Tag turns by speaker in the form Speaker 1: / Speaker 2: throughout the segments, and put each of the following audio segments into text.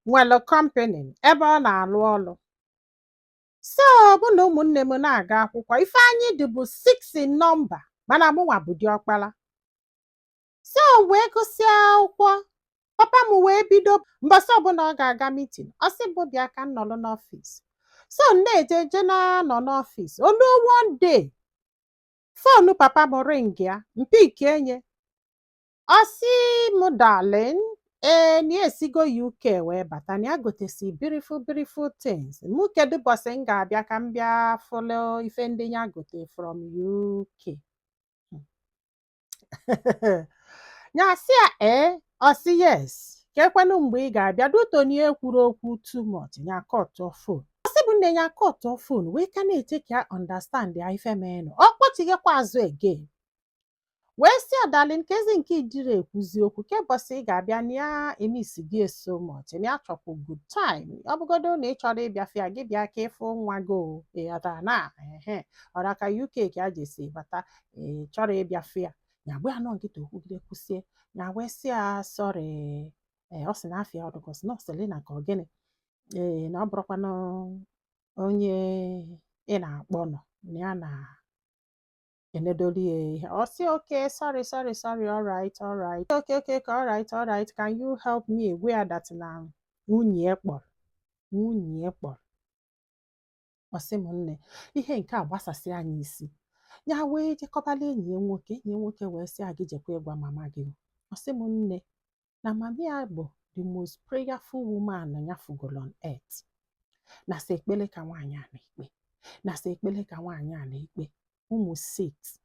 Speaker 1: nwere company ebe ọ na-alụ ọrụ. So mụ na ụmụnne m na-aga akwụkwọ, ife anyị dị bụ 6 in number, mana mụnwa bụ diọkpala. So wee gụsịa akwụkwọ, papa m wee bido mbọsị ọbụla ọ ga-aga meeting, ọ sị m bịa ka m nọrọ n'ọfịs. So na-eje na-anọ n'ọfịs, olu one day fonu papa m ring ya, mpike enye, ọ sị m darling, na esigo UK wee bata na ya gotesi beautiful things. Mụ kedu bọsị m ga-abịa ka m bịa fụlụ ife ndị ya gote from UK. Ya sị ya ọ sị yes, kekwanụ mgbe ị ga-abịa. Dutoni ekwuru okwu too much, ya kọtụọ fon. Ọ sị bụ nne ya kọtụọ fon wee ka na-eche ka ya understand ya ife menụ. Ọ kpọchighekwa azụ again. Wee sị ya darling, kezi nke idiri ekwuzi okwu ke bọsị ị ga-abịa na ya emisi gị so much, na ya chọpụ good time. Ọ bụgodo na ị chọrọ ịbịa fịa gị bịa ka ịfụ nwa gị ịghọtara na ọra ka UK ka a jesi bata, chọrọ ịbịa fịa. Ya gbe ya nọ nkịta okwugide kwụsie, ya wee sị ya sorry, ọ sị na afịa ọdụgọs na Selina ka ọ gịnị, na ọ bụrụkwanụ onye ị na-akpọ nọ na ya na enedoli ya ihe. Ọ sị okay, sorry, alright, okay, alright, can you help me gwa ya that na nwunye kpọrọ. Ọ sị m nne, ihe nke a gbasasị anyị isi. Ya wee jekọbala enyi ya nwoke wee sị a gị jekwa ịgwa mama gị. Ọ sị m nne, na mama ya bụ the most prayerful woman ya fugolo on earth. Na sa ekpele ka nwaanyị a na-ekpe, ụmụ 6.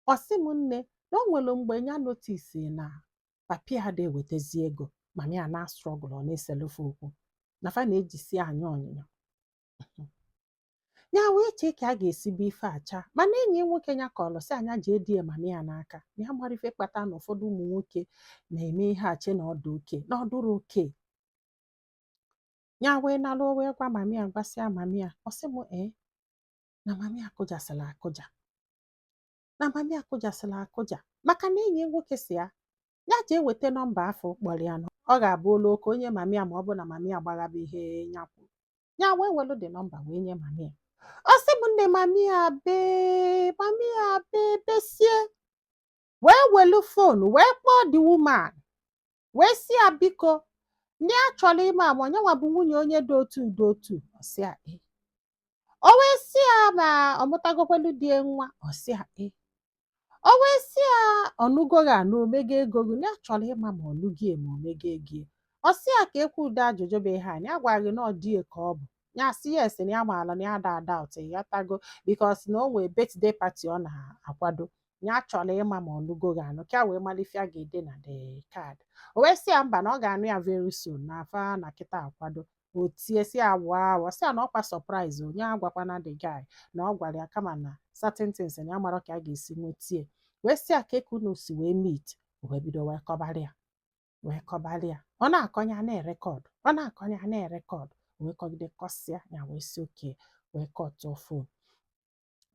Speaker 1: Ọ sị m nne, na o nwere mgbe ya notisi na papi ha da ewetezi ego, mama ya na struggle, ọ na-eselufe okwu na fa na-ejisi anya ọnyịnya. Ya wee chee ka a ga-esi bụ ife acha, mana enyi nwoke ya kọrọ sị anya ji edie mama ya n'aka na ya mara ife kpata na ụfọdụ ụmụ nwoke na-eme ihe achi na ọdụrụ oke. Ya wee nalụ wee gwa mama ya, gwasịa mama ya. Ọ sị m na mama ya akụjasịla maka na enyi nwoke si ya jee weta nọmba afọ kpọrọ ya nọ, ọ ga-abụ olu oke onye mama ya ma ọ bụ na mama ya gbaghaba ihe ya kwuru. Ya wee welu dị nọmba wee nye mama ya. Ọ sị m nne, mama ya besie, wee welu fonu wee kpọọ the woman wee sị ya biko ndị a chọrọ ime ama onyenwa bụ nwunye onye dị otu. Ọ sị ya o wee sị ya ma ọ mụtagokwelu die nwa. Ọ sị ya o wee sị ya ọnụgoghị anụ omego ego gị, na chọrọ ịma ma ọnụgie ma omego ego. Ọ sị ya ka ekwu ụdị ajụjụ bụ ihe a, ya gwara gị na ọ die ka ọ bụ. Ya sị yes na ya maala na ya da ụtọ ya tago because na o nwee birthday party ọ na-akwado, ya chọrọ ịma ma ọnụgoghị anụ ka wee malifia ga-ede na the card. O wee sị ya mba na ọ ga-anụ ya very soon na afa na kịta akwado. O tie sị ya wow. Ọ sị ya na ọkwa surprise, onye agwakwana the guy na ọ gwara ya kama na certain things na ya mara ka a ga-esi nwetie. Wee sị ya ka unu si wee meet. O wee bido wee kọbalị ya, ọ na-akọnya na-erekọdụ, wee kọgide kọsịa. Ya wee sị oke, wee kọtụọ fon.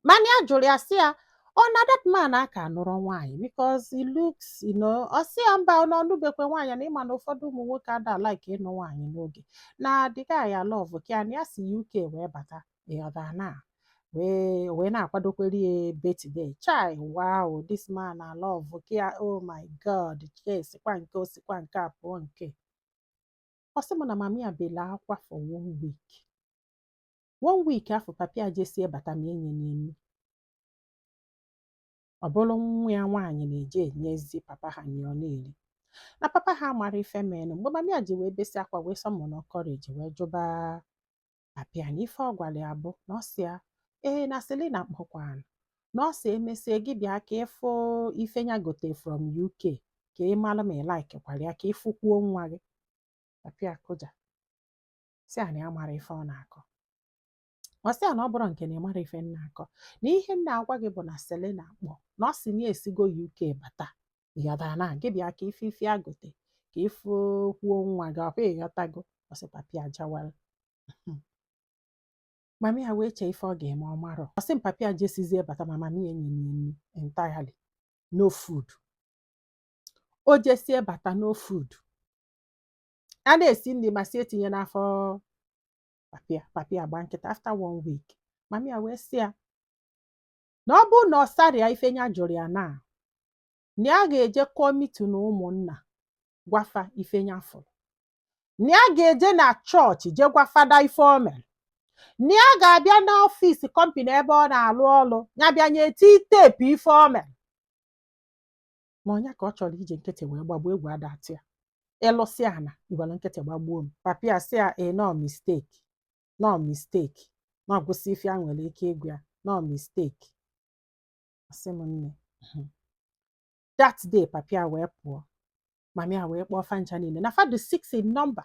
Speaker 1: Mana ya jụrụ ya sị ya na that man aka nụrụ nwaanyị because he looks, ọ sị ya mba, ọ nọnụbekwe nwaanyị, na ịma na ụfọdụ ụmụ nwoke ada like ịnụ nwaanyị n'oge na dịga ya love ka na ya si UK wee bata ịghọta na wee na-akwadokwere ya birthday. Chai, wow, this man I love ka, oh my God, sikwa nke osikwa nke a pụọ nke. Ọ sị m na mama ya bela akwa for 1 week. 1 week afọ papi a jesie bata ma enye n'enu. Ọ bụrụ nwa ya nwaanyị na-eje enyezi papa ha nye ọ na-eri. Na papa ha mara ife menụ. Mgbe mama ya ji wee besi akwa wee sọmụnụ courage wee jụba papi a na ife ọ gwara ya bụ na ọ sị ya na Selina kpọkwanụ, na ọ sị emesie gị bịa ka ịfụ ife ya gote from UK ka ị mara ma ị like kwara ya ka ịfụkwuo nwa gị. Papi akụja sị ya na ya mara ife ọ na-akọ. Ọ sị ya na ọ bụrụ nke na ị mara ife nna akọ, na ihe nna agwa gị bụ na Selina kpọ na ọ sị na esigo UK bata ịghọtara na gị bịa ka ife agote ka ịfụ kwuo nwa gị, ọkwa ịghọtago. Ọ sị papi ajawala. Mama ya wee chee ife ọ ga-eme ọ marọ. Ọ sị m papi a jesizie bata ma mama ya enye nri entirely no food. O jesie bata no food. a na-esi nri ma si etinye n'afọ papi agba nkịta. After 1 week mami ya wee sị ya na ọ bụrụ na ọ sarịa ife nya jụrụ ya na ya ga-eje kọọ mitin na ụmụnna gwafa ife nya fụrụ, na ya ga-eje na chọọchị je gwa fada ife o mere, na ya ga-abịa n'ọfịs kọmpani ebe ọ na-alụ ọrụ ya bịa nye teepu ife o mere. Ma ọnya ka ọ chọrọ ije nkịtị wee gbagbuo, egwu adatị ya. Ịlụsị ana iwere nkịtị gbagbuo m. Papi ya sị ya nọ misteki, nọ misteki, na ọgwụsị ife a nwere ike ịgwa ya nọ misteki. Asị m nne that day papi ya wee pụọ, mami ya wee kpọọ fancha niile na fadụ 6 in number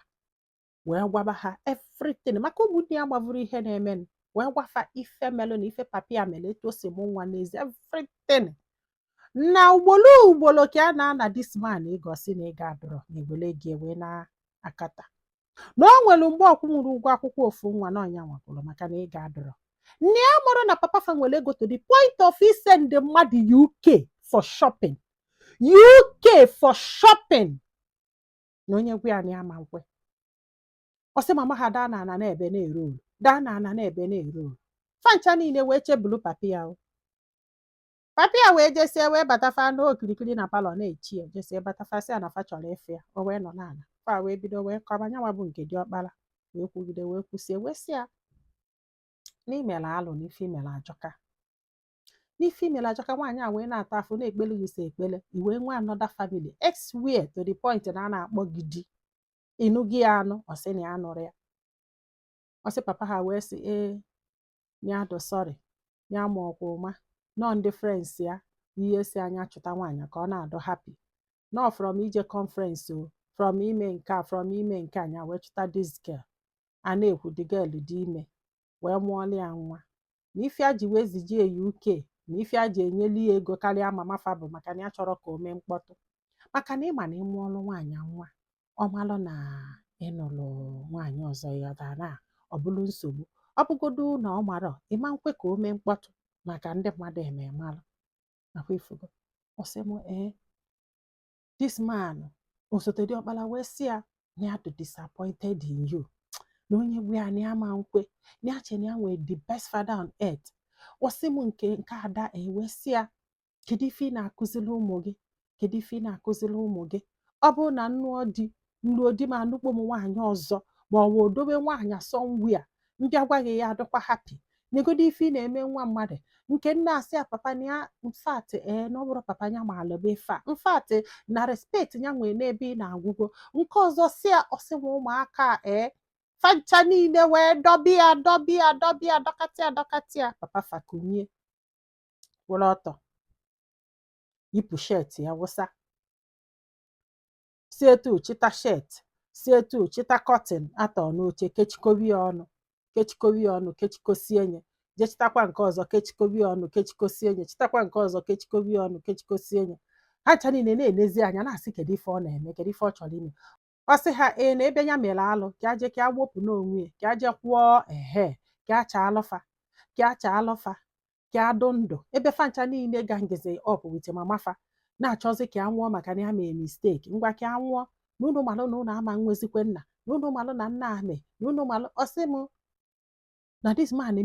Speaker 1: wee gwaba ha everything maka ụmụnne ya gbavuru ihe na-emenụ, wee gwafa ife melụ na ife papi ya mere, etu o si mụ nwa n'ezi everything. Na ugboro ka a na-ana this man ịgosi na ịga adọrọ na egbele gị wee na-akata na o nwere mgbe ọkwụnwụrụ ụgwọ akwụkwọ ofu nwa na ọnya nwakwụrụ maka na ịga adọrọ. Nne ya mụrụ na papa fa nwere ego to the point of send mmadụ UK for shopping, UK for shopping, na onye gwa ya na ya ma nkwe. Ọ sị mama ha daa na ana na-ebe na-ere olu, daa na ana na-ebe na-ere olu. Fancha niile wee chebulu papi ya. Papi ya wee jesie wee batafa n'okirikiri na palọ na-echi ya, jesie batafa sị ya na fa chọrọ ịfụ ya. O wee nọ n'ala fa wee bido wee kọba nyanwa bụ nke diọkpara, wee kwugide wee kwusie wee sị ya n'imere alụ na ife imere ajọka, n'ife imere ajọka. Nwaanyị a wee na-ata afụ na-ekpele gị so ekpele, i wee nwe another family elsewhere to the point na a na-akpọ gị di, ịnụ gị ya anụ. Ọ sị na ya nụrụ ya. Ọ sị papa ha wee sị ya do sorry, ya ma ọkwa ụma nọ ndị friends ya ihe si anya chụta nwaanyị ka ọ na-adọ happy nọ from ije conference o, from ime nke a, from ime nke anya wee chụta this girl. A na-ekwu the girl dị ime wee mụọla ya nwa, na ife a ji wee zijie UK na ife a ji enyeli ya ego karịa mama fa bụ maka na ya chọrọ ka o mee mkpọtụ, maka na ịma na ịmụọlụ nwaanyị nwa ọ malụ na ịnụlụ nwaanyị ọzọ ya dana ọ bụrụ nsogbu. Ọ bụgodu na ọ mara ịma nkwe ka o mee mkpọtụ maka ndị mmadụ ememalụ nakwa ifugo. Ọ sị m this man osote diọkpara wee sị ya na ya dị disappointed in you, na onye gwa ya na ya ma nkwe, na ya che na ya nwee the best father on earth. Ọ sị m nke ada wee sị ya kedu ife ị na-akụziri ụmụ gị, kedu ife ị na-akụziri ụmụ gị. Ọ bụrụ na nnuo di m anụkpo m nwaanyị ọzọ ma ọ wụ odobe nwaanyị somewhere mbịa gwa gị ya adịkwa happy, negodo ife ị na-eme nwa mmadụ. Nke nne asị ya papa na ya mfat na ọ bụrụ papa ya ma alụbe fa mfat na respect ya nwee n'ebe ị na-agwụgo. Nke ọzọ si ya ọsịwa ụmụaka fancha niile wee dọbịa dọkatịa. Papa fakunye were ọtọ yipụ shet ya wụsa, si etu chịta shet, si etu chịta kọtin atọ n'oche, kechikobi ọnụ kechikosie nye, je chitakwa nke ọzọ kechikobi ọnụ kechikosie nye, chitakwa nke ọzọ kechikobi ọnụ kechikosie nye. Ha ncha niile na-enezi anya na-asị kedu ife ọ na-eme, kedu ife ọ chọrọ ime. Ọ sị ha na ebe ya mere alụ ka aje ka agbopụ n'onwe ya, ka aje kwụọ ka acha alụfa ka adụ ndụ, ebe fancha niile ga ngeze up with mama fa na-achọzi ka anwụọ maka na ya mee mistake. Ngwa ka anwụọ na unu malụ na unu ama nwezikwe nna, na unu malụ na nna ame, na unu malụ. Ọ sị m na this man